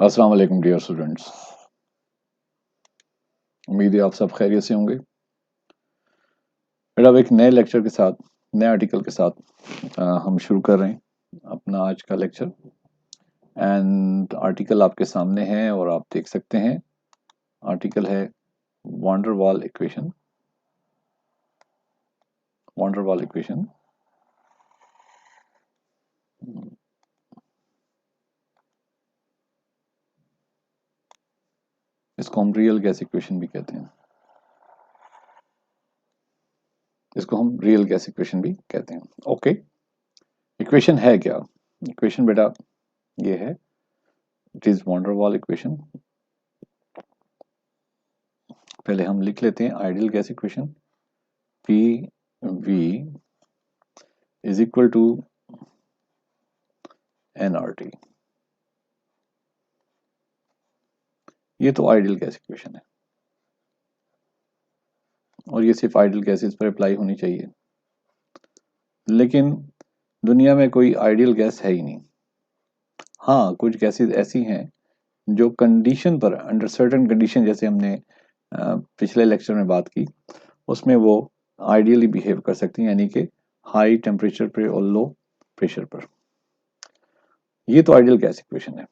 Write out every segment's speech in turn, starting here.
अस्सलाम वालेकुम dear students. उम्मीद है आप सब खैरियत से होंगे। फिर अब एक नए लेक्चर के साथ, नए आर्टिकल के साथ हम शुरू कर रहे हैं अपना आज का लेक्चर। एंड आर्टिकल आपके सामने है और आप देख सकते हैं। आर्टिकल है wander Waals equation. Wander Waals equation इसको हम रियल गैस इक्वेशन भी कहते हैं। इसको हम रियल गैस इक्वेशन भी कहते हैं। ओके, इक्वेशन है क्या? इक्वेशन बेटा ये है, it is van der Waals equation. पहले हम लिख लेते हैं ideal gas equation. P V is equal to nRT. ये तो आइडियल गैस इक्वेशन है और ये सिर्फ आइडियल गैसेस पर अप्लाई होनी चाहिए। लेकिन दुनिया में कोई आइडियल गैस है ही नहीं। हाँ, कुछ गैसेस ऐसी हैं जो कंडीशन पर, अंडर सर्टेन कंडीशन, जैसे हमने पिछले लेक्चर में बात की, उसमें वो आइडियली बिहेव कर सकती हैं, यानी कि हाई टेम्परेचर पर और लो प्रेशर पर। ये तो आइडियल गैस इक्वेशन है।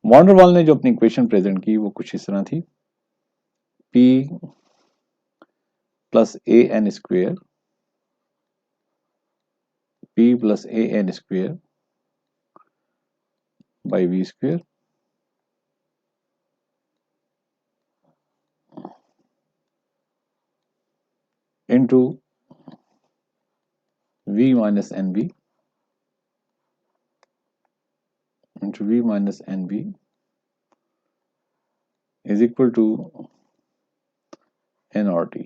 वांडर वाल ने जो अपनी इक्वेशन प्रेजेंट की वो कुछ इस तरह थी। P plus a n square, P plus a n square by we square into V minus NB into V minus NB is equal to NRT।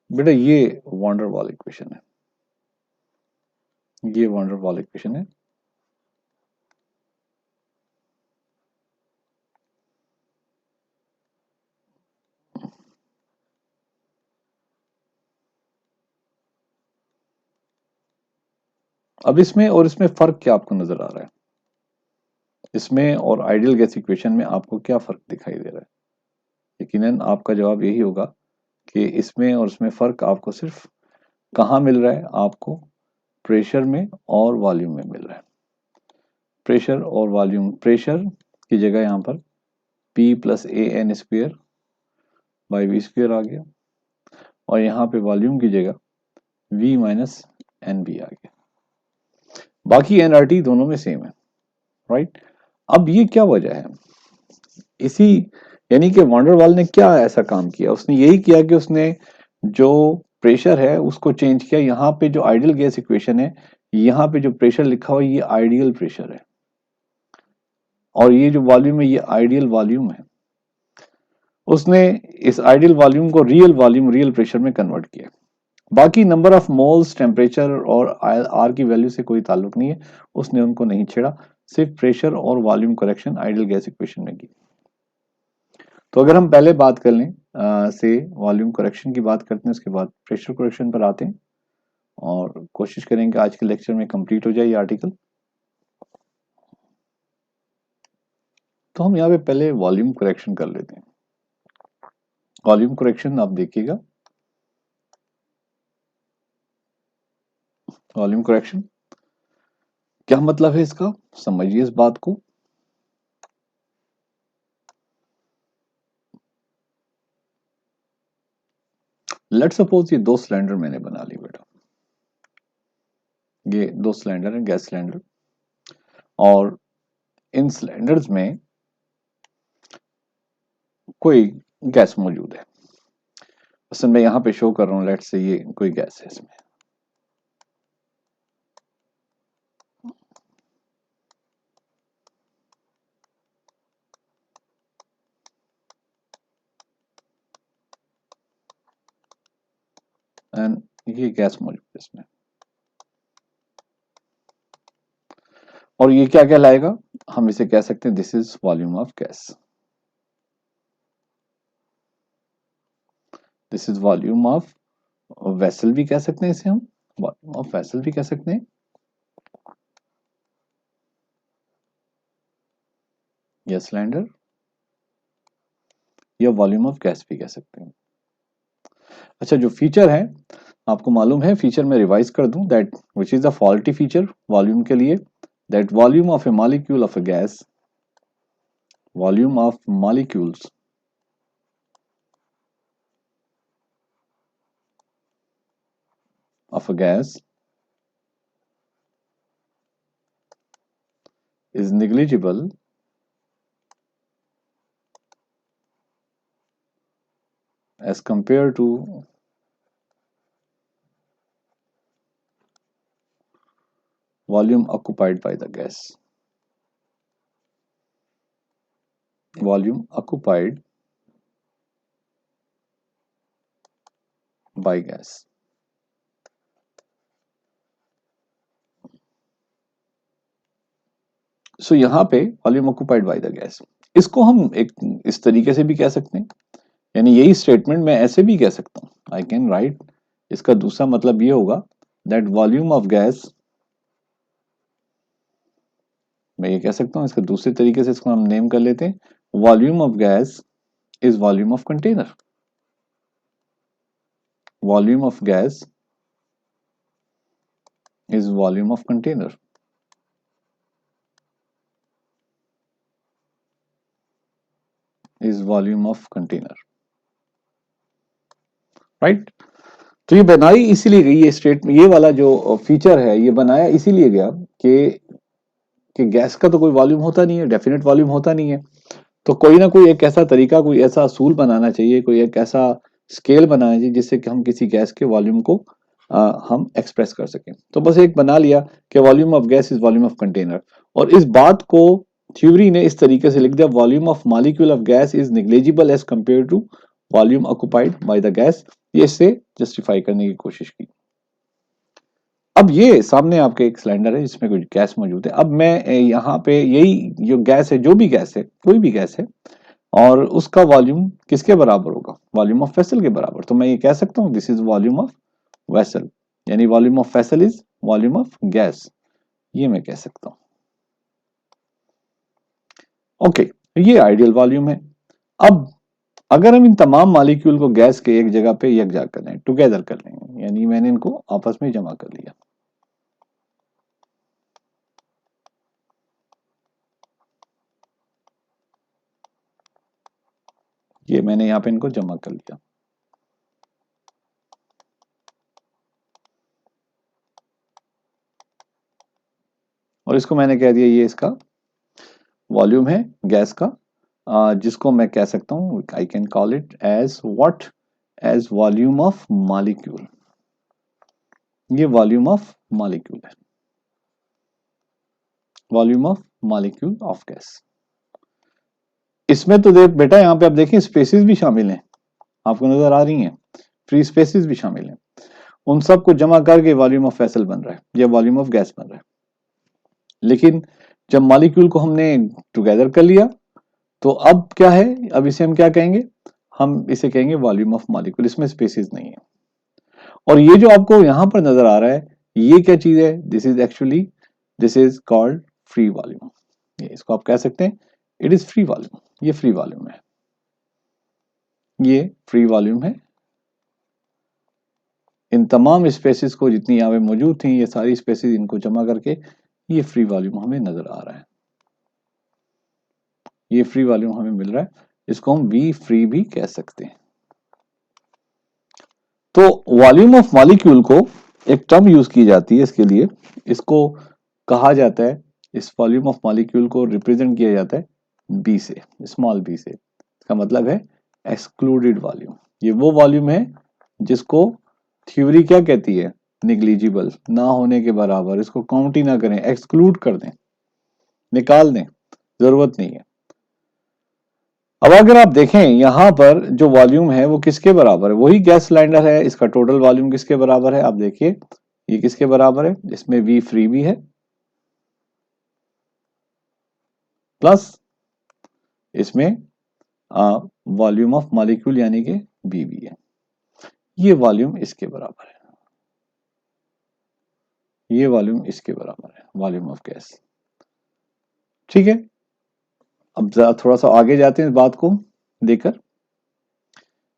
बेटा ये वांडर वाल इक्वेशन है, ये वांडर वाल इक्वेशन है। अब इसमें और इसमें फर्क क्या आपको नजर आ रहा है? इसमें और आइडियल गैस इक्वेशन में आपको क्या फर्क दिखाई दे रहा है? यकीनन आपका जवाब यही होगा कि इसमें और इसमें फर्क आपको सिर्फ कहाँ मिल रहा है? आपको प्रेशर में और वॉल्यूम में मिल रहा है। प्रेशर और वॉल्यूम, प्रेशर की जगह यहाँ पर P plus a n square by we square आ गया और यहाँ पे वॉल्यूम की जगह V माइनस एन बी आ गया। बाकी एनआरटी दोनों में सेम है, राइट? अब ये क्या वजह है? इसी, यानी कि वांडर वाल ने क्या ऐसा काम किया? उसने यही किया कि उसने जो प्रेशर है उसको चेंज किया। यहाँ पे जो आइडियल गैस इक्वेशन है, यहाँ पे जो प्रेशर लिखा हुआ है ये आइडियल प्रेशर है और ये जो वॉल्यूम है ये आइडियल वॉल्यूम है। उसने इस आइडियल वॉल्यूम को रियल वॉल्यूम, रियल प्रेशर में कन्वर्ट किया। बाकी नंबर ऑफ मोल्स, टेम्परेचर और आर की वैल्यू से कोई ताल्लुक नहीं है, उसने उनको नहीं छेड़ा, सिर्फ प्रेशर और volume correction ideal gas equation में की। तो अगर हम पहले बात कर लें से वॉल्यूम करेक्शन की बात करते हैं, उसके बाद प्रेशर करेक्शन पर आते हैं और कोशिश करेंगे आज के लेक्चर में कंप्लीट हो जाए ये आर्टिकल। तो हम यहाँ पे पहले वॉल्यूम करेक्शन कर लेते हैं। वॉल्यूम करेक्शन आप देखिएगा, वॉल्यूम करेक्शन क्या मतलब है इसका, समझिए इस बात को। लेट सपोज ये दो सिलेंडर मैंने बना ली बेटा, ये दो सिलेंडर है, गैस सिलेंडर, और इन सिलेंडर्स में कोई गैस मौजूद है। असल मैं यहाँ पे शो कर रहा हूँ, लेट से ये कोई गैस है इसमें। एंड ये गैस मौजूद है इसमें, और ये क्या कहलाएगा? हम इसे कह सकते हैं this is volume of gas. This is volume of vessel भी कह सकते हैं इसे हम, वॉल्यूम ऑफ वेसल भी कह सकते हैं। या सिलेंडर या वॉल्यूम ऑफ गैस भी कह सकते हैं। अच्छा, जो फीचर है आपको मालूम है, फीचर में रिवाइज कर दूं, that which is the faulty feature volume के लिए, that volume of A molecule of a gas, volume of molecules of a gas is negligible as compared to volume occupied by the gas. Volume occupied by gas. सो यहां पे volume occupied by the gas, इसको हम एक इस तरीके से भी कह सकते हैं, यानी यही स्टेटमेंट मैं ऐसे भी कह सकता हूं, आई कैन राइट, इसका दूसरा मतलब ये होगा दैट वॉल्यूम ऑफ गैस, मैं ये कह सकता हूं, इसका दूसरे तरीके से इसको हम नेम कर लेते हैं, volume of gas is volume of container, volume of gas is volume of container, is volume of container, right. तो ये बनाई इसीलिए गई, ये स्टेट ये वाला जो फीचर है ये बनाया इसीलिए गया कि गैस का तो कोई वॉल्यूम होता नहीं है, डेफिनेट वॉल्यूम होता नहीं है, तो कोई ना कोई एक ऐसा तरीका, कोई ऐसा असूल बनाना चाहिए, कोई एक ऐसा स्केल बनाना चाहिए जिससे कि हम किसी गैस के वॉल्यूम को हम एक्सप्रेस कर सकें। तो बस एक बना लिया कि volume of gas is volume of container, और इस बात को थ्योरी ने इस तरीके से लिख दिया, volume of molecule of gas is negligible as compare to volume occupied by the gas, ये इससे जस्टिफाई करने की कोशिश की। अब ये सामने आपके एक सिलेंडर है जिसमें कुछ गैस मौजूद है, अब मैं यहाँ पे यही जो गैस है, जो भी गैस है, कोई भी गैस है, और उसका वॉल्यूम किसके बराबर होगा, वॉल्यूम ऑफ वेसल के बराबर, तो मैं ये कह सकता हूँ this is volume of vessel, यानी volume of vessel is volume of gas, ये मैं कह सकता हूँ। ओके, ये आइडियल वॉल्यूम है। अब अगर हम इन तमाम मॉलिक्यूल को गैस के एक जगह पे यकजा कर लें, टुगेदर कर लेंगे, यानी मैंने इनको आपस में जमा कर लिया, ये मैंने यहाँ पे इनको जमा कर लिया, और इसको मैंने कह दिया ये इसका वॉल्यूम है गैस का, जिसको मैं कह सकता हूं, I can call it as what, as volume of molecule, ये वॉल्यूम ऑफ मॉलिक्यूल है, volume of molecule of gas. इसमें तो देख बेटा, यहाँ पे आप देखें स्पेसिस भी शामिल हैं, आपको नजर आ रही हैं, फ्री स्पेसिस भी शामिल हैं, उन सबको जमा करके वॉल्यूम ऑफ वेसल बन रहा है, या वॉल्यूम ऑफ गैस बन रहा है। लेकिन जब मॉलिक्यूल को हमने टुगेदर कर लिया, तो अब क्या है, अब इसे हम क्या कहेंगे, हम इसे कहेंगे वॉल्यूम ऑफ मॉलिक्यूल, इसमें स्पेसिस नहीं है। और ये जो आपको यहां पर नजर आ रहा है, ये क्या चीज है, this is actually, this is called free volume, ये इसको आप कह सकते हैं इट इज फ्री वॉल्यूम, ये फ्री वॉल्यूम है, ये फ्री वॉल्यूम है। इन तमाम स्पेसिस को जितनी यहाँ पे मौजूद थी, ये सारी स्पेसिस, इनको जमा करके ये फ्री वॉल्यूम हमें नजर आ रहा है, ये फ्री वॉल्यूम हमें मिल रहा है, इसको हम वी फ्री भी कह सकते हैं। तो वॉल्यूम ऑफ मॉलिक्यूल को एक टर्म यूज की जाती है इसके लिए, इसको कहा जाता है, इस वॉल्यूम ऑफ मॉलिक्यूल को रिप्रेजेंट किया जाता है बी से, स्मॉल बी से, इसका मतलब है एक्सक्लूडेड वॉल्यूम। ये वो वॉल्यूम है जिसको थ्योरी क्या कहती है, निग्लिजिबल, ना होने के बराबर, इसको काउंट ही ना करें, एक्सक्लूड कर दें, निकाल दें, जरूरत नहीं है। अब अगर आप देखें यहां पर जो वॉल्यूम है वो किसके बराबर है, वही गैस सिलेंडर है, इसका टोटल वॉल्यूम किसके बराबर है, आप देखिए ये किसके बराबर है, इसमें वी फ्री भी है, प्लस इसमें वॉल्यूम ऑफ मॉलिक्यूल यानी कि बी भी है, ये वॉल्यूम इसके बराबर है, ये वॉल्यूम इसके बराबर है, वॉल्यूम ऑफ गैस। ठीक है, अब थोड़ा सा आगे जाते हैं इस बात को देकर,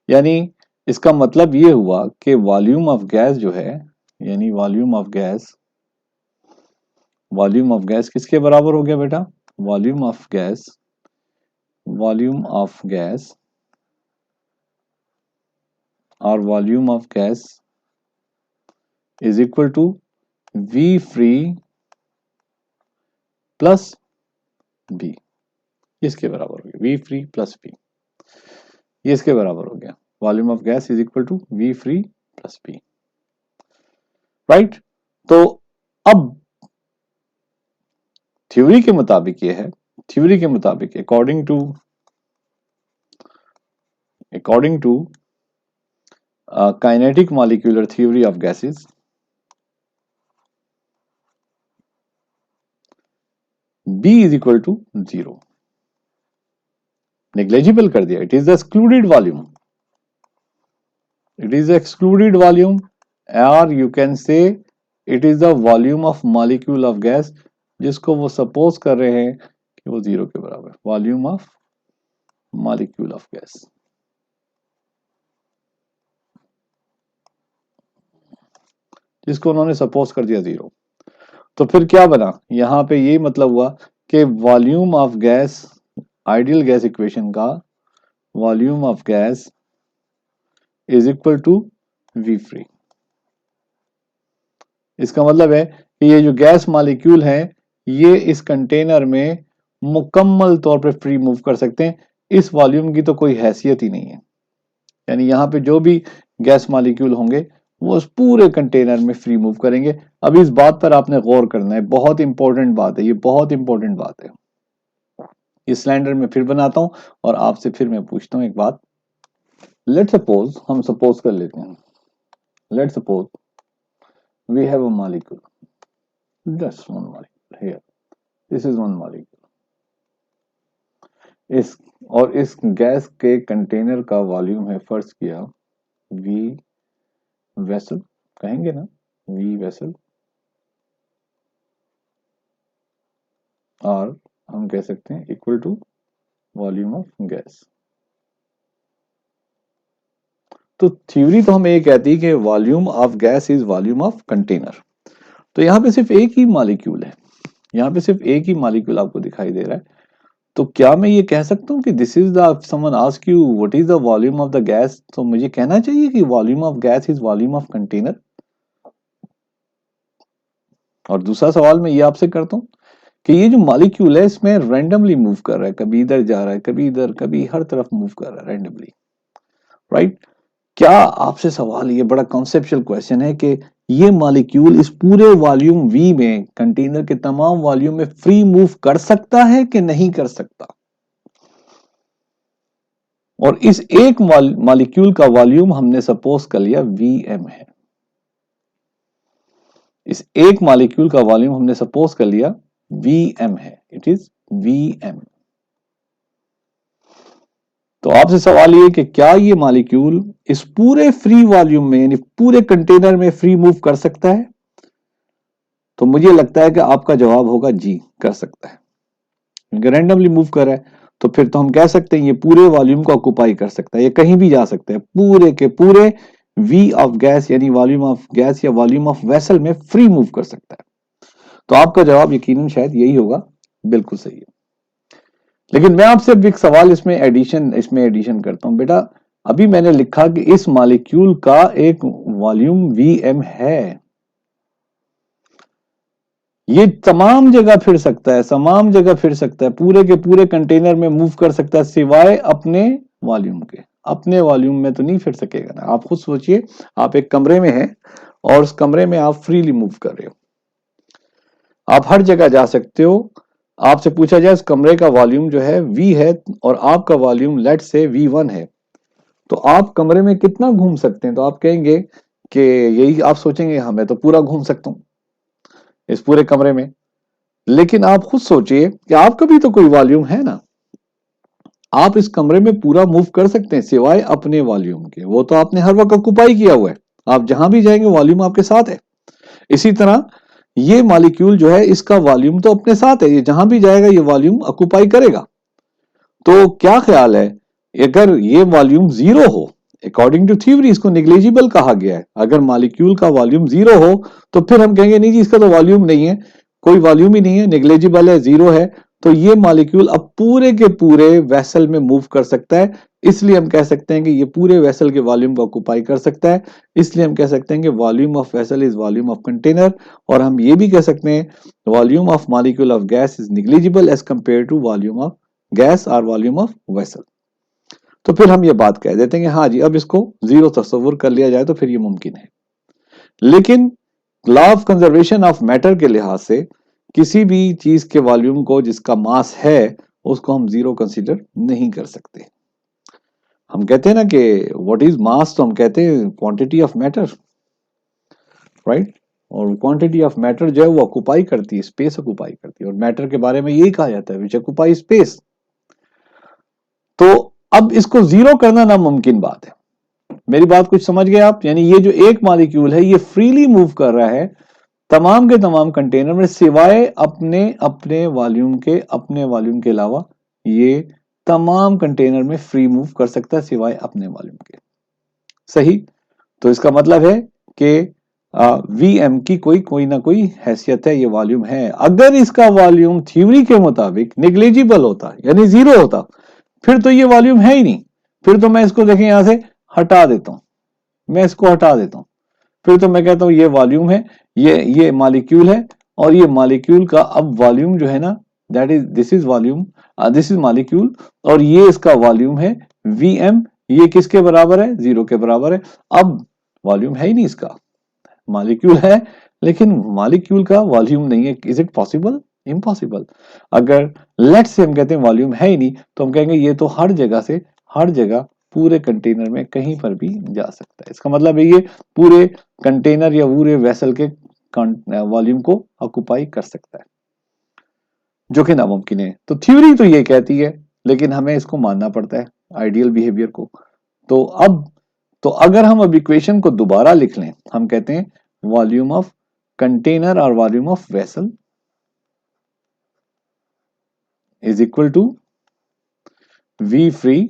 यानी इसका मतलब ये हुआ कि वॉल्यूम ऑफ गैस जो है, यानी वॉल्यूम ऑफ गैस किसके बराबर हो गया बेटा? वॉल्यूम ऑफ गैस और volume of gas is equal to we free plus B. इसके बराबर हो गया वी फ्री प्लस बी, ये इसके बराबर हो गया। Volume of gas is equal to we free plus B, right. तो अब थ्योरी के मुताबिक ये है, थ्योरी के मुताबिक according to kinetic molecular theory of gases, B is equal to 0। Negligible कर दिया, it is the excluded volume, it is excluded volume, और you can say it is the volume of molecule of gas, जिसको वो suppose कर रहे हैं कि वो 0 के बराबर, volume of molecule of gas. जिसको उन्होंने सपोज कर दिया 0। तो फिर क्या बना यहां पे, ये मतलब हुआ कि volume of gas, ideal gas equation का volume of gas is equal to we free. इसका मतलब है कि ये जो गैस मॉलिक्यूल है ये इस कंटेनर में मुकम्मल तौर पे फ्री मूव कर सकते हैं, इस वॉल्यूम की तो कोई हैसियत ही नहीं है। यानी यहाँ पे जो भी गैस मॉलिक्यूल होंगे वो उस पूरे कंटेनर में फ्री मूव करेंगे। अब इस बात पर आपने गौर करना है, बहुत इंपॉर्टेंट बात है, ये बहुत इंपॉर्टेंट बात है। इस सिलेंडर में फिर बनाता हूं और आपसे फिर मैं पूछता हूं एक बात। लेट सपोज, हम सपोज कर लेते हैं, let suppose we have a molecule, just one molecule here, this is one molecule. इस गैस के कंटेनर का वॉल्यूम है, फर्ज किया वी वेसल, कहेंगे ना वी वेसल, और हम कह सकते हैं equal to volume of gas. तो थ्योरी तो हमें ये कहती है कि volume of gas is volume of container. तो यहाँ पे सिर्फ एक ही मॉलिक्यूल है, यहाँ पे सिर्फ एक ही मॉलिक्यूल आपको दिखाई दे रहा है। तो क्या मैं ये कह सकता हूँ कि this is the, someone ask you what is the volume of the gas, तो मुझे कहना चाहिए कि volume of gas is volume of container. और दूसरा सवाल मैं ये आपसे करता हूँ कि ये जो मॉलिक्यूल है इसमें रैंडमली मूव कर रहा है, कभी इधर जा रहा है, कभी इधर, कभी हर तरफ मूव कर रहा है रैंडमली, राइट। क्या आपसे सवाल, ये बड़ा कॉन्सेप्चुअल क्वेश्चन है कि ये मॉलिक्यूल इस पूरे वॉल्यूम V में, कंटेनर के तमाम वॉल्यूम में फ्री मूव कर सकता है कि नहीं कर सकता? और इस एक मॉलिक्यूल का वॉल्यूम हमने सपोज कर लिया Vm है, इस एक मॉलिक्यूल का वॉल्यूम हमने सपोज कर लिया Vm है, इट इज Vm। तो आपसे सवाल ये कि क्या ये मॉलिक्यूल इस पूरे फ्री वॉल्यूम में, यानी पूरे कंटेनर में फ्री मूव कर सकता है? तो मुझे लगता है कि आपका जवाब होगा जी, कर सकता है, क्योंकि रैंडमली मूव कर रहा है। तो फिर तो हम कह सकते हैं ये पूरे वॉल्यूम को ऑक्युपाई कर सकता है, ये कहीं भी जा सकता है, पूरे के पूरे वी ऑफ गैस यानी वॉल्यूम ऑफ गैस या वॉल्यूम ऑफ वेसल में फ्री मूव कर सकता है। तो आपका जवाब यकीनन शायद यही होगा, बिल्कुल सही है। लेकिन मैं आपसे अब एक सवाल इसमें एडिशन करता हूं। बेटा अभी मैंने लिखा कि इस मॉलिक्यूल का एक वॉल्यूम Vm है, ये तमाम जगह फिर सकता है, तमाम जगह फिर सकता है, पूरे के पूरे कंटेनर में मूव कर सकता है, सिवाय अपने वॉल्यूम के। अपने वॉल्यूम में तो नहीं फिर सकेगा ना। आप खुद सोचिए, आप एक कमरे में हैं और उस कमरे में आप फ्रीली मूव कर रहे हो, आप हर जगह जा सकते हो। आपसे पूछा जाए इस कमरे का वॉल्यूम जो है V है और आपका वॉल्यूम लेट से V1 है, तो आप कमरे में कितना घूम सकते हैं? तो आप कहेंगे कि यही आप सोचेंगे, हाँ मैं तो पूरा घूम सकता हूं इस पूरे कमरे में। लेकिन आप खुद सोचिए कि आपका भी तो कोई वॉल्यूम है ना, आप इस कमरे में पूरा मूव कर सकते हैं सिवाय अपने वॉल्यूम के, वो तो आपने हर वक्त ऑक्युपाई किया हुआ है, आप जहां भी जाएंगे वॉल्यूम आपके साथ है। इसी तरह ये मॉलिक्यूल जो है इसका वॉल्यूम तो अपने साथ है, ये जहां भी जाएगा ये वॉल्यूम ऑक्युपाई करेगा। तो क्या ख्याल है, अगर ये वॉल्यूम जीरो हो, अकॉर्डिंग टू थ्योरी इसको निग्लेजिबल कहा गया है, अगर मॉलिक्यूल का वॉल्यूम जीरो हो तो फिर हम कहेंगे नहीं जी इसका तो वॉल्यूम नहीं है, कोई वॉल्यूम ही नहीं है, निग्लेजिबल है, जीरो है, तो ये मॉलिक्यूल अब पूरे के पूरे वेसल में मूव कर सकता है, इसलिए हम कह सकते हैं कि ये पूरे वेसल के वॉल्यूम को ऑक्यूपाई कर सकता है, इसलिए हम कह सकते हैं कि volume of vessel is volume of container. और हम ये भी कह सकते हैं volume of molecule of gas is negligible as compare to volume of gas और वॉल्यूम ऑफ वेसल। तो फिर हम ये बात कह देते हैं कि हाँ जी अब इसको जीरो तस्वुर कर लिया जाए तो फिर ये मुमकिन है। लेकिन law of conservation of matter के लिहाज से किसी भी चीज के वॉल्यूम को जिसका मास है उसको हम जीरो कंसीडर नहीं कर सकते। हम कहते हैं ना कि व्हाट इज मास, तो हम कहते हैं क्वांटिटी ऑफ मैटर, राइट। और क्वांटिटी ऑफ मैटर जो है वो ऑक्यूपाई करती है, स्पेस ऑक्यूपाई करती है, और मैटर के बारे में यही कहा जाता है विच ऑक्यूपाई स्पेस। तो अब इसको जीरो करना नामुमकिन बात है। मेरी बात कुछ समझ गए आप? यानी ये जो एक मॉलिक्यूल है ये फ्रीली मूव कर रहा है तमाम के तमाम कंटेनर में, सिवाय अपने अपने वॉल्यूम के अलावा ये तमाम कंटेनर में फ्री मूव कर सकता है सिवाय अपने वॉल्यूम के। सही। तो इसका मतलब है कि वी एम की कोई ना कोई हैसियत है, ये वॉल्यूम है। अगर इसका वॉल्यूम थ्योरी के मुताबिक निग्लिजिबल होता यानी जीरो होता फिर तो ये वॉल्यूम है ही नहीं, फिर तो मैं इसको देखें यहां से हटा देता हूं, मैं इसको हटा देता हूं, फिर तो मैं कहता हूं ये वॉल्यूम है, ये मॉलिक्यूल है, और ये मॉलिक्यूल का अब वॉल्यूम जो है ना that is this is volume, this is molecule, और ये इसका वॉल्यूम है वी एम, ये किसके बराबर है? जीरो के बराबर है। अब वॉल्यूम है ही नहीं इसका, मॉलिक्यूल है लेकिन मॉलिक्यूल का वॉल्यूम नहीं है। Is it possible? इम्पॉसिबल। अगर लेट्स से हम कहते हैं वॉल्यूम है ही नहीं तो हम कहेंगे ये तो हर जगह से हर जगह पूरे कंटेनर में कहीं पर भी जा सकता है। इसका मतलब है ये पूरे कंटेनर या पूरे वेसल के वॉल्यूम को ऑक्यूपाई कर सकता है, जो कि नामुमकिन है। तो थ्योरी तो ये कहती है लेकिन हमें इसको मानना पड़ता है आइडियल बिहेवियर को। तो अब तो अगर हम अब इक्वेशन को दोबारा लिख लें, हम कहते हैं वॉल्यूम ऑफ कंटेनर और volume of vessel is equal to we free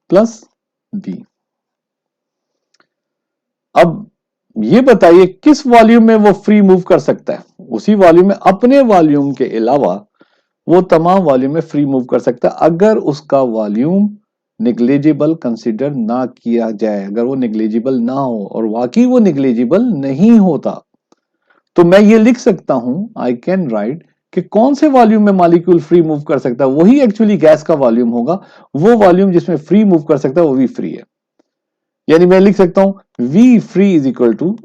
plus B. अब ये बताइए किस वॉल्यूम में वो फ्री मूव कर सकता है? उसी वॉल्यूम में, अपने वॉल्यूम के अलावा वो तमाम वॉल्यूम में फ्री मूव कर सकता है अगर उसका वॉल्यूम निग्लिजिबल कंसिडर ना किया जाए, अगर वो निग्लिजिबल ना हो, और वाकई वो निग्लिजिबल नहीं होता तो मैं ये लिख सकता हूं, आई कैन राइट कि कौन से वॉल्यूम में मॉलिक्यूल फ्री मूव कर सकता है, वही एक्चुअली गैस का वॉल्यूम होगा। वो वॉल्यूम जिसमें फ्री मूव कर सकता है वो वी फ्री है। यानी मैं लिख सकता हूं V free is equal to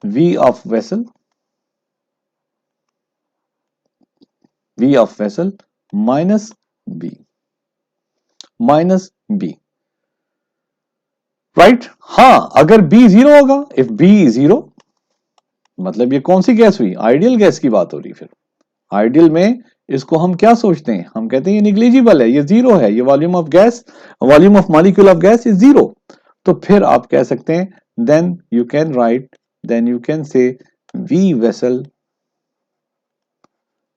V of vessel, V of vessel minus B, minus B, right. हां, अगर बी जीरो होगा, इफ बी जीरो, मतलब ये कौन सी गैस हुई? आइडियल गैस की बात हो रही। फिर आइडियल में इसको हम क्या सोचते हैं? हम कहते हैं ये निग्लिजिबल है, ये जीरो है, ये volume of gas, volume of molecule of gas is zero. तो फिर आप कह सकते हैं then you can write, then you can say v vessel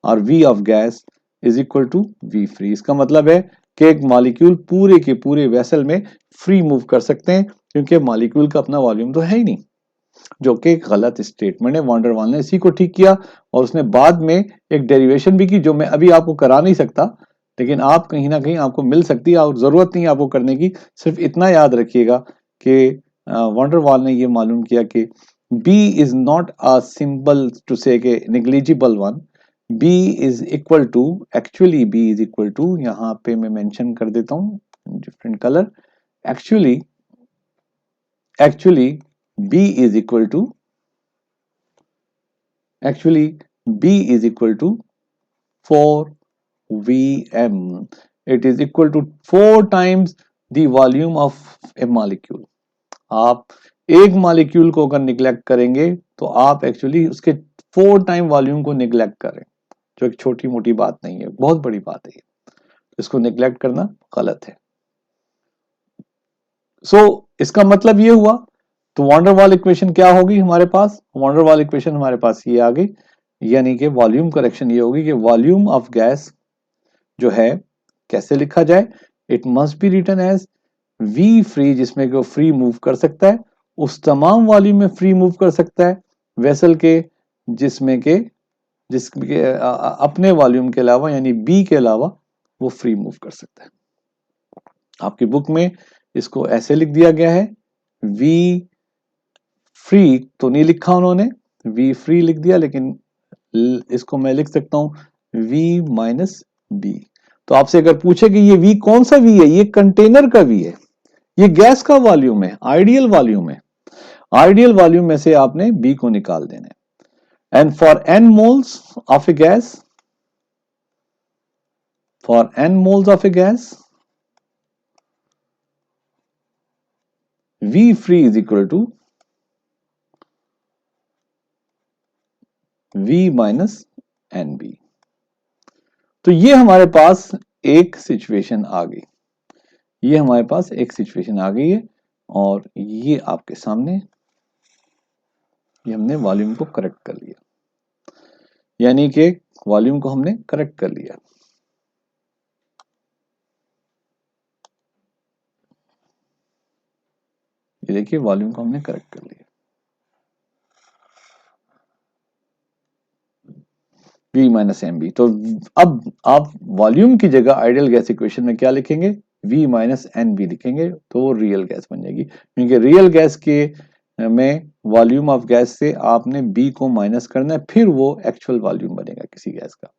और v of gas is equal to we free. इसका मतलब है कि एक मॉलिक्यूल पूरे के पूरे वेसल में फ्री मूव कर सकते हैं क्योंकि मॉलिक्यूल का अपना वॉल्यूम तो है ही नहीं, जो कि एक गलत स्टेटमेंट है। वॉन डेर वाल ने इसी को ठीक किया और उसने बाद में एक डेरिवेशन भी की जो मैं अभी आपको करा नहीं सकता, लेकिन आप कहीं ना कहीं आपको मिल सकती है और जरूरत नहीं है आपको करने की। सिर्फ इतना याद रखिएगा कि वॉन डेर वाल ने यह मालूम किया कि B is not a simple to say negligible one, B is equal to, actually B is equal to, यहां पे मैं मेंशन कर देता हूं different colour, actually actually B is equal to, actually B is equal to 4 Vm. It is equal to 4 times the volume of a molecule. आप एक molecule को अगर निग्लेक्ट करेंगे तो आप एक्चुअली उसके 4 टाइम वॉल्यूम को निग्लेक्ट करें, जो एक छोटी मोटी बात नहीं है, बहुत बड़ी बात है। इसको निग्लेक्ट करना गलत है। इसका मतलब ये हुआ, तो वॉन डेर वाल इक्वेशन क्या होगी हमारे पास? वॉन डेर वाल इक्वेशन हमारे पास ये आ गई यानी कि वॉल्यूम करेक्शन ये होगी कि वॉल्यूम ऑफ गैस जो है कैसे लिखा जाए, it must be written as V free, जिसमें कि वो फ्री मूव कर सकता है, उस तमाम वॉल्यूम में फ्री मूव कर सकता है वेसल के जिसमें के जिसके अपने वॉल्यूम के अलावा यानी बी के अलावा वो फ्री मूव कर सकता है। आपकी बुक में इसको ऐसे लिख दिया गया है, वी फ्री तो नहीं लिखा उन्होंने, वी फ्री लिख दिया, लेकिन इसको मैं लिख सकता हूं v माइनस बी। तो आपसे अगर पूछे कि ये v कौन सा v है, ये कंटेनर का v है, ये गैस का वॉल्यूम है, आइडियल वॉल्यूम है, आइडियल वॉल्यूम में से आपने b को निकाल देना है। And for n moles of a gas, for n moles of a gas v free is equal to v minus n B. तो ये हमारे पास एक सिचुएशन आ गई, ये हमारे पास एक सिचुएशन आ गई है, और ये आपके सामने ये हमने वॉल्यूम को करेक्ट कर लिया, यानी कि वॉल्यूम को हमने करेक्ट कर लिया। ये देखिए वॉल्यूम को हमने करेक्ट कर लिया, V माइनस एम बी। तो अब आप वॉल्यूम की जगह आइडियल गैस इक्वेशन में क्या लिखेंगे, V माइनस एन बी लिखेंगे, तो वो रियल गैस बन जाएगी, क्योंकि रियल गैस के में वॉल्यूम ऑफ गैस से आपने B को माइनस करना है, फिर वो एक्चुअल वॉल्यूम बनेगा किसी गैस का।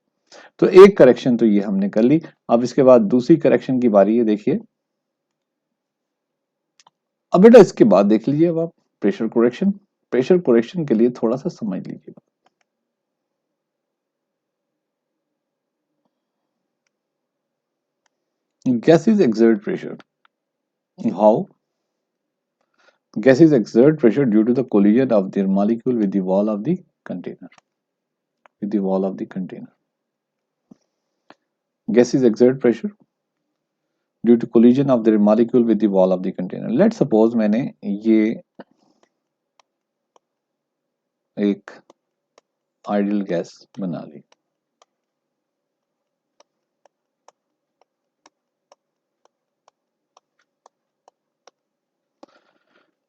तो एक करेक्शन तो ये हमने कर ली। अब इसके बाद दूसरी करेक्शन की बारी है, देखिए। अब बेटा इसके बाद देख लीजिए अब आप प्रेशर करेक्शन। प्रेशर करेक्शन के लिए थोड़ा सा समझ लीजिए। Gases exert pressure. How? Gases exert pressure due to the collision of their molecule with the wall of the container. With the wall of the container. Gases exert pressure due to collision of their molecule with the wall of the container. Let's suppose मैंने ये एक ideal gas बना ली,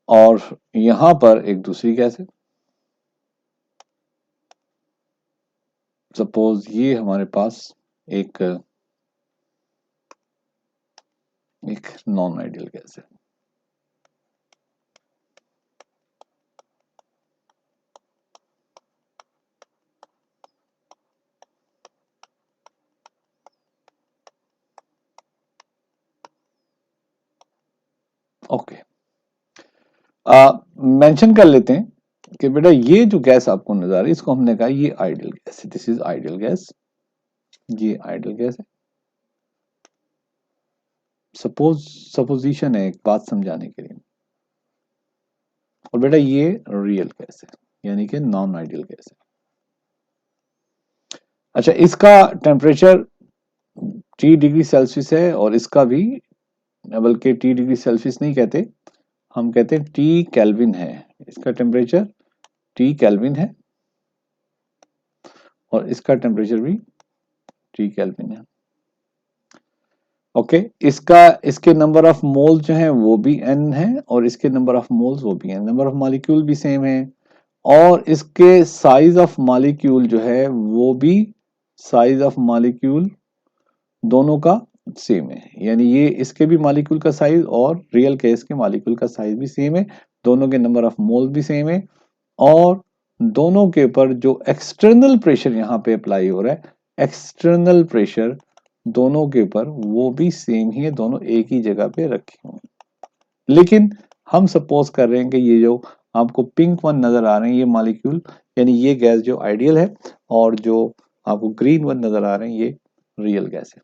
और यहां पर एक दूसरी gas है। सपोज ये हमारे पास एक नॉन आइडियल गैस है। ओके, मेंशन कर लेते हैं कि बेटा ये जो गैस आपको नजर आ रही है इसको हमने कहा ये आइडियल गैस है, दिस इज आइडियल गैस, ये आइडियल गैस है। सपोजिशन है, एक बात समझाने के लिए। और बेटा ये रियल गैस है, यानी कि नॉन आइडियल गैस है। अच्छा, इसका टेम्परेचर T डिग्री सेल्सियस है, और इसका भी, बल्कि T डिग्री सेल्सियस नहीं कहते, हम कहते हैं T केल्विन है। इसका टेम्परेचर T केल्विन है, और इसका टेम्परेचर भी T केल्विन है। ओके, इसके नंबर ऑफ मोल जो है वो भी n है, और इसके नंबर ऑफ मोल्स वो भी है, नंबर ऑफ मॉलिक्यूल भी सेम है, और इसके साइज ऑफ मॉलिक्यूल जो है वो भी साइज ऑफ मॉलिक्यूल दोनों का सेम है, यानी ये इसके भी मॉलिक्यूल का साइज और रियल केस के मॉलिक्यूल का साइज भी सेम है, दोनों के नंबर ऑफ मोल भी सेम है, और दोनों के ऊपर जो एक्सटर्नल प्रेशर यहाँ पे अप्लाई हो रहा है, एक्सटर्नल प्रेशर दोनों के ऊपर वो भी सेम ही है, दोनों एक ही जगह पे रखे हुए हैं। लेकिन हम सपोज कर रहे हैं कि ये जो आपको पिंक वन नजर आ रहे हैं ये मॉलिक्यूल, यानी ये गैस जो आइडियल है, और जो आपको ग्रीन वन नजर आ रहे हैं ये रियल गैस है।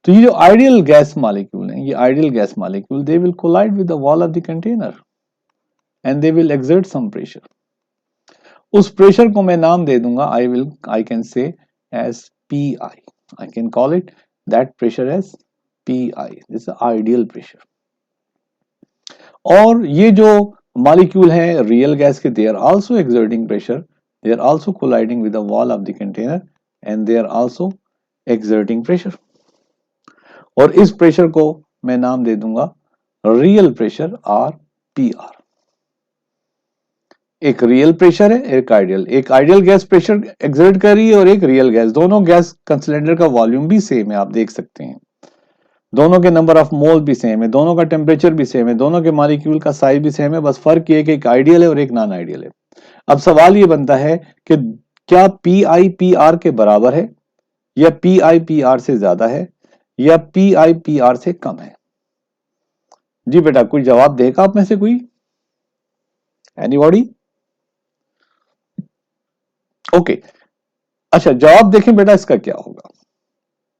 तो ये जो आइडियल गैस मॉलिक्यूल है, ये ideal gas molecule, they will collide with the wall of the container and they will exert some pressure. उस प्रेशर को मैं नाम दे दूंगा, I can say as P I, I can call it that pressure as PI. This is ideal pressure. और ये जो molecule है रियल गैस के, they are also exerting pressure they are also colliding with the wall of the container and they are also exerting pressure. और इस pressure को मैं नाम दे दूंगा real pressure R P R. एक रियल प्रेशर है, एक आइडियल गैस प्रेशर एक्सर्ट कर रही है और एक रियल गैस। दोनों गैस का सिलेंडर का वॉल्यूम भी सेम है, आप देख सकते हैं। दोनों के नंबर ऑफ मोल भी सेम है, दोनों का टेम्परेचर भी सेम है, दोनों के मॉलिक्यूल का साइज भी सेम है, बस फर्क ये है कि एक आइडियल है और एक नॉन आइडियल है। अब सवाल ये बनता है कि क्या पी आई पी आर के बराबर है, या पी आई पी आर से ज्यादा है, या पी आई पी आर से कम है? जी बेटा, कोई जवाब देगा आप में से कोई? एनीबॉडी? ओके, अच्छा जवाब देखें बेटा, इसका क्या होगा।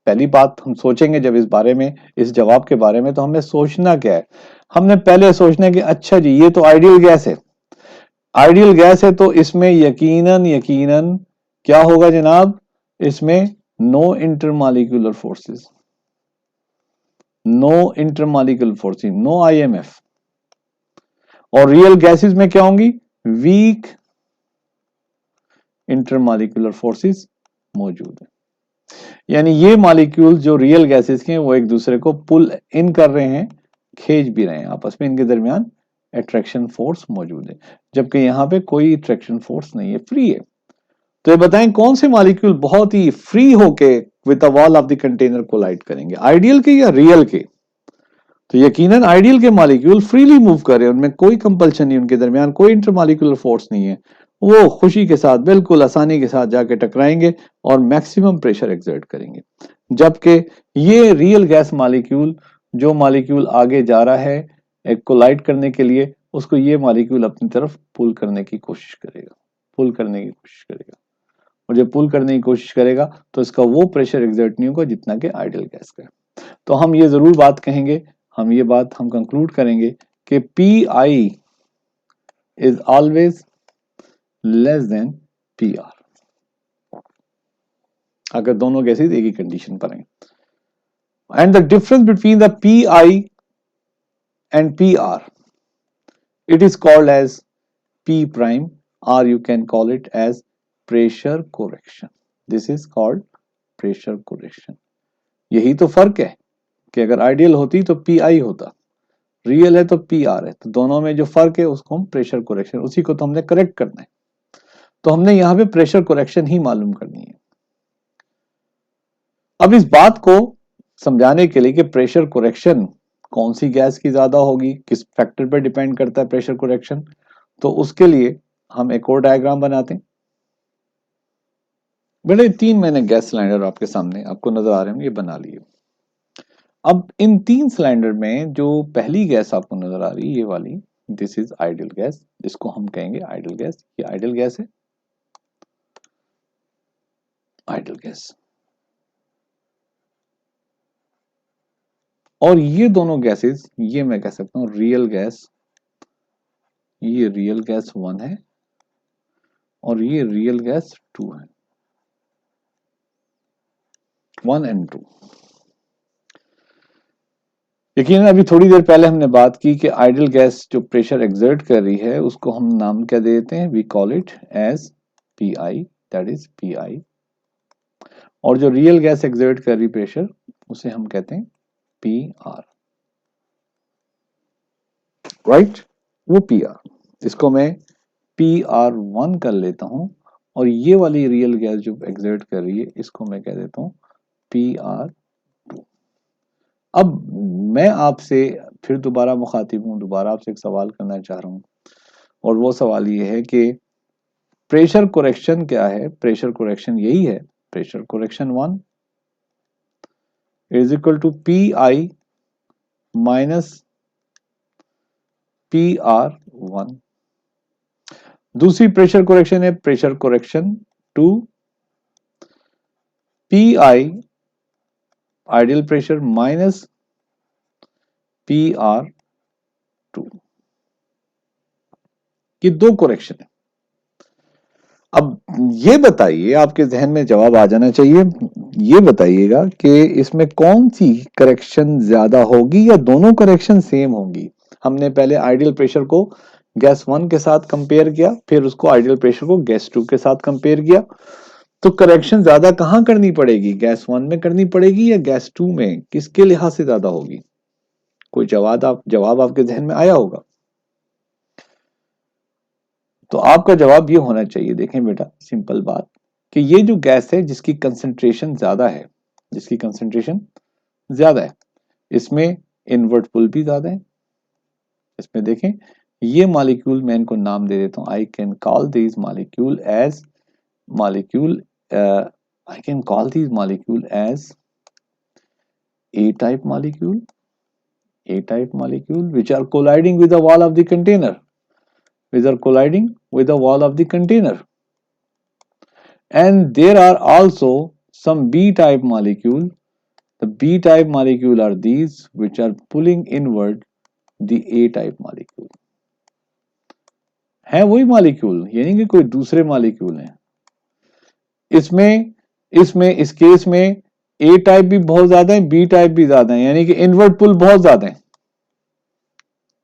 पहली बात हम सोचेंगे जब इस बारे में, इस जवाब के बारे में, तो हमने सोचना क्या है? हमने पहले सोचना है कि अच्छा जी ये तो आइडियल गैस है, आइडियल गैस है तो इसमें यकीनन क्या होगा जनाब, इसमें no intermolecular forces, no intermolecular forces, no IMF. और रियल गैसेस में क्या होंगी? वीक इंटरमॉलिक्यूलर फोर्सेस मौजूद है। यानी ये मॉलिक्यूल जो रियल गैसेस के हैं वो एक दूसरे को पुल इन कर रहे हैं, खींच भी रहे हैं आपस में, इनके दरमियान अट्रैक्शन फोर्स मौजूद है, जबकि यहां पे कोई अट्रैक्शन फोर्स नहीं है, फ्री है। तो ये बताएं कौन से मॉलिक्यूल बहुत ही फ्री होके with the wall of the container collide करेंगे, आइडियल के या रियल के? तो यकीनन आइडियल के मॉलिक्यूल फ्रीली मूव कर रहे हैं, उनमें कोई कंपल्शन नहीं, उनके दरमियान कोई इंटरमॉलिक्यूलर फोर्स नहीं है, वो खुशी के साथ बिल्कुल आसानी के साथ जाके टकराएंगे और मैक्सिमम प्रेशर एक्सर्ट करेंगे। जबकि ये रियल गैस मॉलिक्यूल, जो मॉलिक्यूल आगे जा रहा है एक कोलाइड करने के लिए, उसको ये मॉलिक्यूल अपनी तरफ पुल करने की कोशिश करेगा, पुल करने की कोशिश करेगा, और जब पुल करने की कोशिश करेगा तो इसका वो प्रेशर एक्सर्ट नहीं होगा जितना कि आइडियल गैस का। तो हम ये जरूर बात कहेंगे, हम ये बात हम कंक्लूड करेंगे कि P i is always less than P R, अगर दोनों गैसेज एक ही कंडीशन पर हैं। And the difference between the P I and P R, it is called as P prime, or you can call it as pressure correction. This is called pressure correction. यही तो फर्क है कि अगर ideal होती तो पी आई होता, real है तो पी आर है, तो दोनों में जो फर्क है उसको हम प्रेशर कोरेक्शन, उसी को तो हमने करेक्ट करना है। तो हमने यहां पे प्रेशर कोरेक्शन ही मालूम करनी है। अब इस बात को समझाने के लिए कि प्रेशर कोरेक्शन कौन सी गैस की ज्यादा होगी, किस फैक्टर पर डिपेंड करता है प्रेशर कोरेक्शन, तो उसके लिए हम एक और डायग्राम बनाते हैं। बड़े 3 मैंने गैस सिलेंडर आपके सामने आपको नजर आ रहे हैं, ये बना लिए। अब इन 3 सिलेंडर में जो पहली गैस आपको नजर आ रही है ये वाली, दिस इज आइडियल गैस, इसको हम कहेंगे आइडियल गैस। ये आइडियल गैस है, आइडियल गैस। और ये दोनों गैसेस, ये मैं कह सकता हूं रियल गैस, ये रियल गैस 1 है और ये रियल गैस 2 है, 1 एंड 2। यकीन अभी थोड़ी देर पहले हमने बात की कि आइडियल गैस जो प्रेशर एक्सर्ट कर रही है उसको हम नाम क्या दे देते हैं, we call it as P I, that is P I. और जो रियल गैस एक्सर्ट कर रही प्रेशर उसे हम कहते हैं पी आर, राइट, वो पी आर। इसको मैं पी आर 1 कर लेता हूं, और ये वाली रियल गैस जो एक्सर्ट कर रही है इसको मैं कह देता हूं पी आर 2। अब मैं आपसे फिर दोबारा मुखातिब हूं, दोबारा आपसे एक सवाल करना चाह रहा हूं, और वो सवाल ये है कि प्रेशर कोरेक्शन क्या है? प्रेशर कोरेक्शन यही है, pressure correction 1 is equal to P I minus P r 1। दूसरी प्रेशर कोरेक्शन है pressure correction 2, p i ideal pressure minus P r 2। ये 2 कोरेक्शन है। अब ये बताइए, आपके जहन में जवाब आ जाना चाहिए, ये बताइएगा कि इसमें कौन सी करेक्शन ज्यादा होगी या दोनों करेक्शन सेम होंगी। हमने पहले आइडियल प्रेशर को गैस 1 के साथ कंपेयर किया, फिर उसको आइडियल प्रेशर को गैस 2 के साथ कंपेयर किया, तो करेक्शन ज्यादा कहां करनी पड़ेगी, गैस 1 में करनी पड़ेगी या गैस 2 में, किसके लिहाज से ज्यादा होगी? कोई जवाब आपके जहन में आया होगा? तो आपका जवाब ये होना चाहिए, देखें बेटा सिंपल बात, कि ये जो गैस है जिसकी कंसंट्रेशन ज्यादा है, जिसकी कंसंट्रेशन ज्यादा है, इसमें इनवर्ट पुल भी ज्यादा है। इसमें देखें ये मॉलिक्यूल, मैं इनको नाम दे देता हूं, I can call this molecule as molecule, I can call this molecule as A type molecule, A type molecule which are colliding with the wall of the container, which are colliding with the wall of the container. And there are also some B type molecule. The B type molecule are these which are pulling inward the A type molecule. है वही molecule, यानी कि कोई दूसरे molecule हैं। इसमें इसमें इस केस में ए टाइप भी बहुत ज्यादा है, बी टाइप भी ज्यादा है, यानी कि इनवर्ट पुल बहुत ज्यादा है।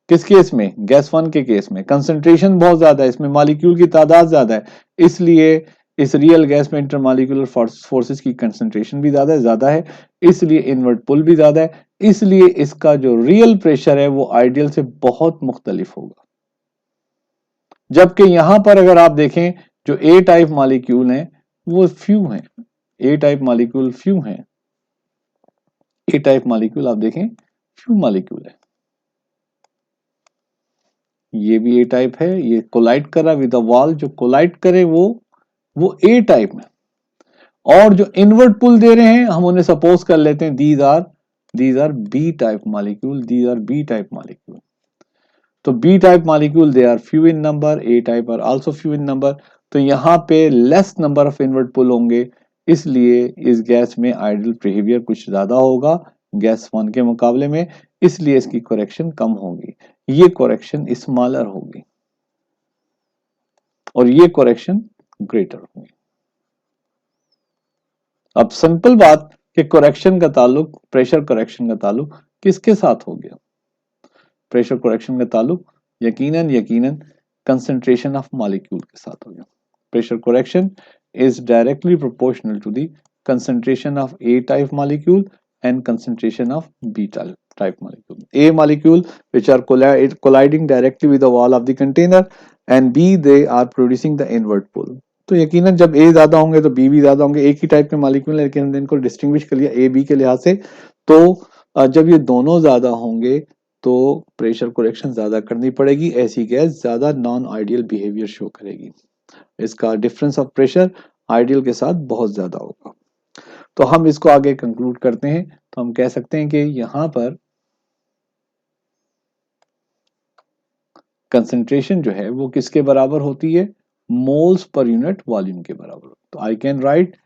किस केस में? गैस 1 के केस में कंसंट्रेशन बहुत ज्यादा है, इसमें मॉलिक्यूल की तादाद ज्यादा है, इसलिए इस रियल गैस में इंटरमॉलिक्यूलर फोर्सेस की कंसंट्रेशन भी ज्यादा है, इसलिए इनवर्ट पुल भी ज्यादा है, इसलिए इसका जो रियल प्रेशर है वो आइडियल से बहुत मुख्तलिफ होगा। जबकि यहां पर अगर आप देखें जो ए टाइप मॉलिक्यूल हैं वो फ्यू हैं, ए टाइप मॉलिक्यूल फ्यू हैं, ए टाइप मॉलिक्यूल आप देखें फ्यू मॉलिक्यूल है। ये भी ए टाइप है, ये कोलाइड कर रहा विद द वॉल, जो कोलाइड करे वो ए टाइप में, और जो इनवर्ट पुल दे रहे हैं हम उन्हें सपोज कर लेते हैं these are b type molecule, these are b type molecule. तो b type molecule they are few in number, a type are also few in number, तो यहाँ पे less number of inward pull होंगे, इसलिए इस गैस में ideal behaviour कुछ ज्यादा होगा गैस 1 के मुकाबले में, इसलिए इसकी करेक्शन कम होगी, ये करेक्शन स्मॉलर होगी और ये करेक्शन ग्रेटर होगी। अब सिंपल बात कि करेक्शन का ताल्लुक, प्रेशर करेक्शन का ताल्लुक किसके साथ हो गया? प्रेशर करेक्शन का ताल्लुक यकीनन यकीनन कंसंट्रेशन ऑफ मॉलिक्यूल के साथ हो गया। Pressure correction is directly proportional to the concentration of A type molecule and concentration of B type molecule. A molecule which are colliding directly with the wall of the container, and B they are producing the inward pull. तो यकीनन जब A ज्यादा होंगे तो B भी ज्यादा होंगे, एक ही टाइप के मॉलिक्यूल है लेकिन हमने इनको डिस्टिंग्विश कर लिया A B के लिहाज से, तो जब ये दोनों ज्यादा होंगे तो प्रेशर करेक्शन ज्यादा करनी पड़ेगी, ऐसी गैस ज्यादा नॉन आइडियल बिहेवियर शो करेगी, इसका डिफरेंस ऑफ प्रेशर आइडियल के साथ बहुत ज्यादा होगा। तो हम इसको आगे कंक्लूड करते हैं, तो हम कह सकते हैं कि यहां पर कंसंट्रेशन जो है वो किसके बराबर होती है? मोल्स पर यूनिट वॉल्यूम के बराबर। तो I can write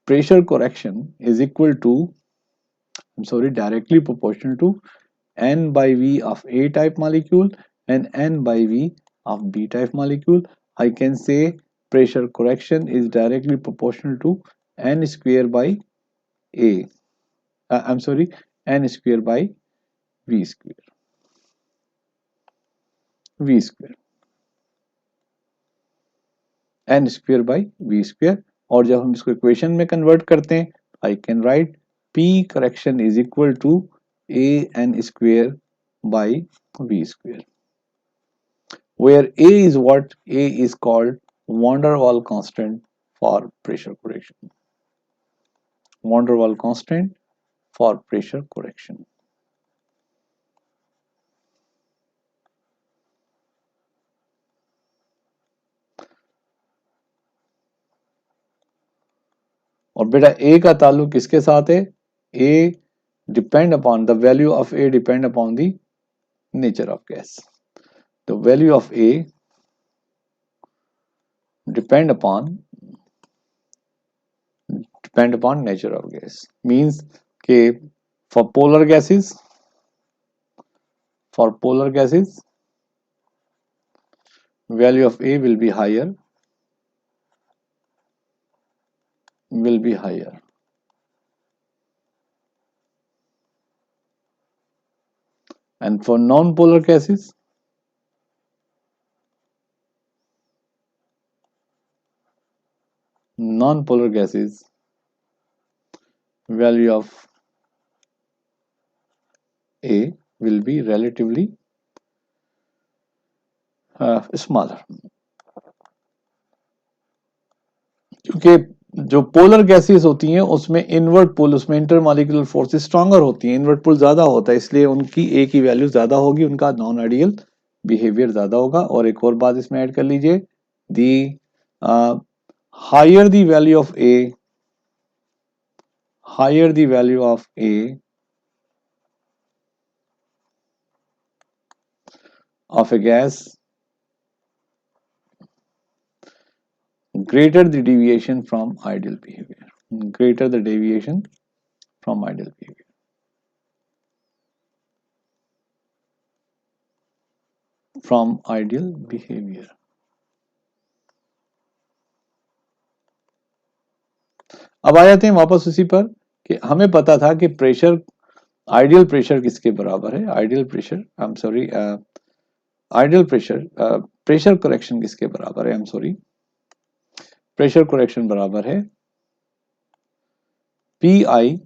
pressure correction is equal to, directly proportional to n by v of A type molecule and n by v of B type molecule. I can say pressure correction is directly proportional to n square by A. N square by V square. V square. N square by V square. और जब हम इसको equation में convert करते हैं, I can write P correction is equal to A n square by V square, where A is what? A is called van der Waal constant for pressure correction. Van der Waal constant for pressure correction. और बेटा A का ताल्लुक किसके साथ है? A depend upon the value of A depend upon the nature of gas. The value of A depend upon nature of gas. Means कि for polar gases value of A will be higher, and for non-polar gases non-polar gases value of A will be relatively smaller, क्योंकि जो polar gases होती हैं उसमें invert पुल, उसमें intermolecular forces stronger होती हैं, invert पुल ज्यादा होता है, इसलिए उनकी ए की वैल्यू ज्यादा होगी, उनका नॉन आइडियल बिहेवियर ज्यादा होगा। और एक और बात इसमें ऐड कर लीजिए, the higher the value of a, higher the value of a of a gas, greater the deviation from ideal behavior, greater the deviation from ideal behavior। from ideal behavior। अब आ जाते हैं वापस उसी पर कि हमें पता था कि प्रेशर, आइडियल प्रेशर किसके बराबर है, ideal pressure, I am sorry, ideal pressure, pressure correction किसके बराबर है, I am sorry, pressure correction बराबर है P I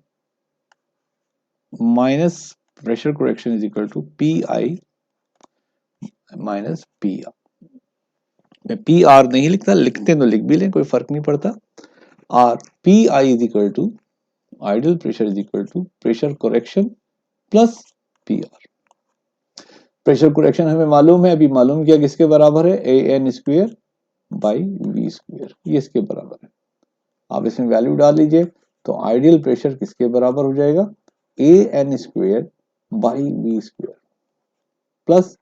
minus pressure correction is equal to P I minus P R. मैं पी आर नहीं लिखता, लिखते तो लिख भी लें, कोई फर्क नहीं पड़ता। Or p i is equal to ideal pressure is equal to pressure correction plus p r. Pressure correction हमें मालूम है, अभी मालूम किया किसके बराबर है, a n square by we square, ये इसके बराबर है। आप इसमें वैल्यू डाल लीजिए तो आइडियल प्रेशर किसके बराबर हो जाएगा, a n square by we square plus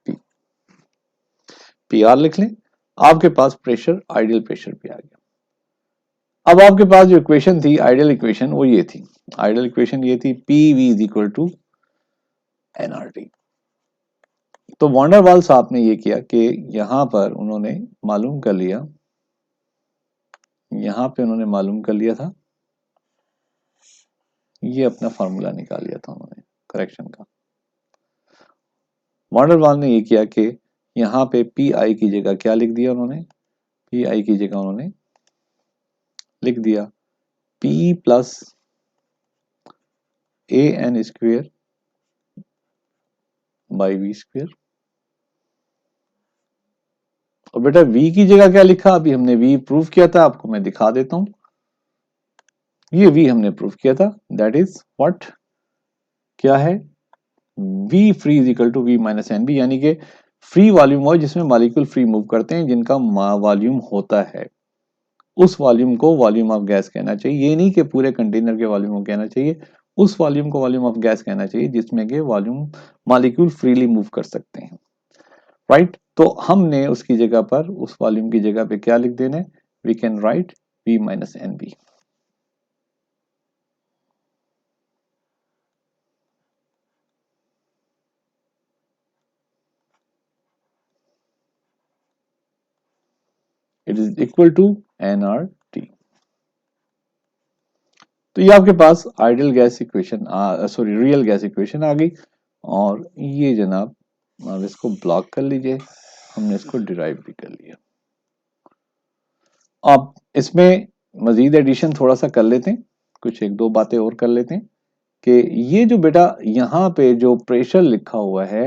p, p r लिख लें, आपके पास प्रेशर, आइडियल प्रेशर भी आ गया। अब आपके पास जो इक्वेशन थी, आइडियल इक्वेशन, वो ये थी, आइडियल इक्वेशन ये थी, P V is equal to NRT. तो वॉन डेर वाल्स साहब ने ये किया कि यहां पर उन्होंने मालूम कर लिया, यहां पे उन्होंने मालूम कर लिया था, ये अपना फॉर्मूला निकाल लिया था उन्होंने करेक्शन का। वॉन डेर वाल्स ने ये किया कि यहां पे पी आई की जगह क्या लिख दिया उन्होंने, पी आई की जगह उन्होंने लिख दिया P plus a n square by we square. और बेटा v की जगह क्या लिखा, अभी हमने v प्रूव किया था, आपको मैं दिखा देता हूं, ये v हमने प्रूव किया था, दैट इज व्हाट, क्या है, v free is equal to v minus n b, यानी कि फ्री वॉल्यूम वो जिसमें मॉलिक्यूल फ्री मूव करते हैं, जिनका वॉल्यूम होता है, उस वॉल्यूम को वॉल्यूम ऑफ गैस कहना चाहिए। ये नहीं कि पूरे कंटेनर के वॉल्यूम को कहना चाहिए, उस वॉल्यूम को वॉल्यूम ऑफ गैस कहना चाहिए जिसमें के वॉल्यूम मॉलिक्यूल फ्रीली मूव कर सकते हैं, राइट। तो हमने उसकी जगह पर, उस वॉल्यूम की जगह पे क्या लिख देना है, we can write v minus n b. It is equal to n r t. तो ये आपके पास ideal gas equation, sorry real gas equation आ गई। और ये जनाब अब इसको ब्लॉक कर लीजिए, हमने इसको डिराइव भी कर लिया। अब इसमें मजीद एडिशन थोड़ा सा कर लेते हैं, कुछ एक दो बातें और कर लेते हैं कि ये जो बेटा यहाँ पे जो प्रेशर लिखा हुआ है,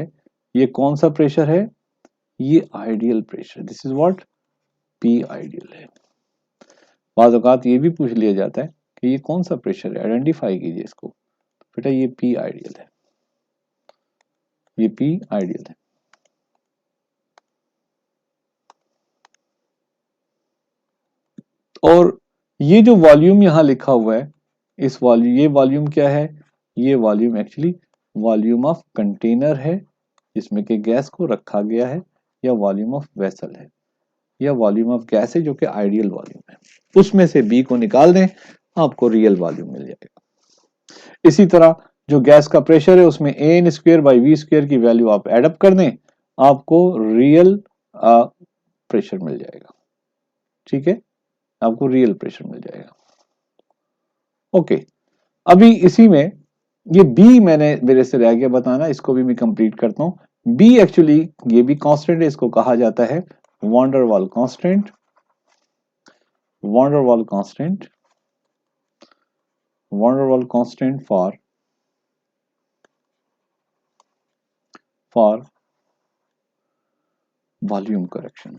ये कौन सा प्रेशर है, ये ideal pressure, this is what P ideal है। बाज़ औक़ात ये भी पूछ लिया जाता है कि ये कौन सा प्रेशर है, आइडेंटिफाई कीजिए इसको, बेटा ये पी आइडियल है, ये पी आइडियल है। और ये जो वॉल्यूम यहाँ लिखा हुआ है, इस वॉल्यूम, ये वॉल्यूम क्या है, ये volume actually volume of container है जिसमें कि गैस को रखा गया है, या वॉल्यूम ऑफ वेसल है, या वॉल्यूम ऑफ गैस है जो कि आइडियल वॉल्यूम है। उसमें से बी को निकाल दें, आपको रियल वॉल्यूम मिल जाएगा। इसी तरह जो गैस का प्रेशर है उसमें a n square by we square की वैल्यू आप एडअप कर दें, आपको रियल प्रेशर मिल जाएगा, ठीक है, आपको रियल प्रेशर मिल जाएगा। ओके, अभी इसी में ये बी मैंने मेरे से रह गया बताना, इसको भी मैं कंप्लीट करता हूं। बी एक्चुअली ये भी कांस्टेंट है, इसको कहा जाता है van der Waal constant, Van constant, Van der Waals constant for volume correction.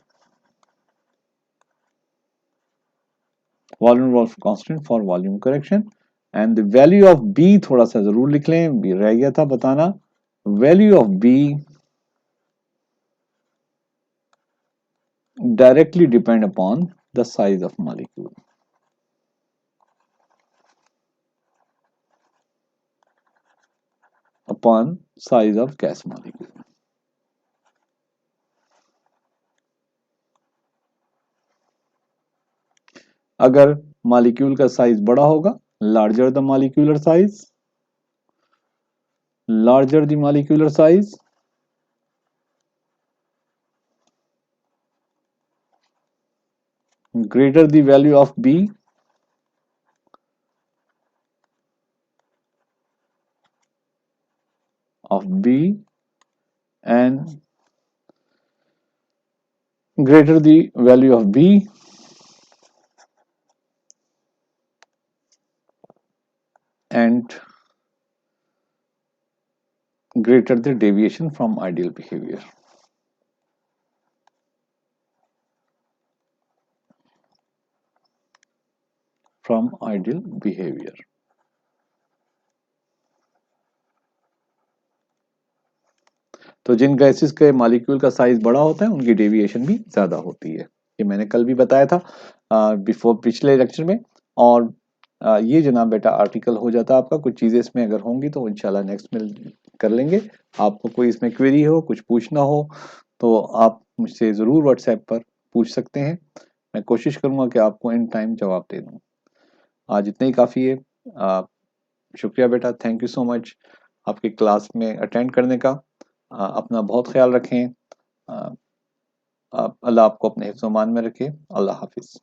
Van der Waals constant for volume correction. And the value of B थोड़ा सा जरूर लिख लें, B रह गया था बताना. Value of B directly depend upon the size of molecule. Upon size of gas molecule. अगर मॉलिक्यूल का साइज बड़ा होगा, larger the molecular size, larger the molecular size, greater the value of B, and greater the value of B and greater the deviation from ideal behavior. From ideal behavior. तो जिन gases के molecule का size बड़ा होता है उनकी deviation भी ज्यादा होती है. ये मैंने कल भी बताया था पिछले लेक्चर में. और ये जनाब बेटा आर्टिकल हो जाता है आपका. कुछ चीजें इसमें अगर होंगी तो इंशाल्लाह नेक्स्ट में कर लेंगे. आपको कोई इसमें क्वेरी हो, कुछ पूछना हो तो आप मुझसे जरूर व्हाट्सएप पर पूछ सकते हैं. मैं कोशिश करूंगा कि आपको इन टाइम जवाब दे दूं. आज इतना ही काफी है. शुक्रिया बेटा, थैंक यू सो मच आपकी क्लास में अटेंड करने का. अपना बहुत ख्याल रखें. अल्लाह आपको अपने हिफ्ज़-ओ-मान में रखे. अल्लाह हाफिज.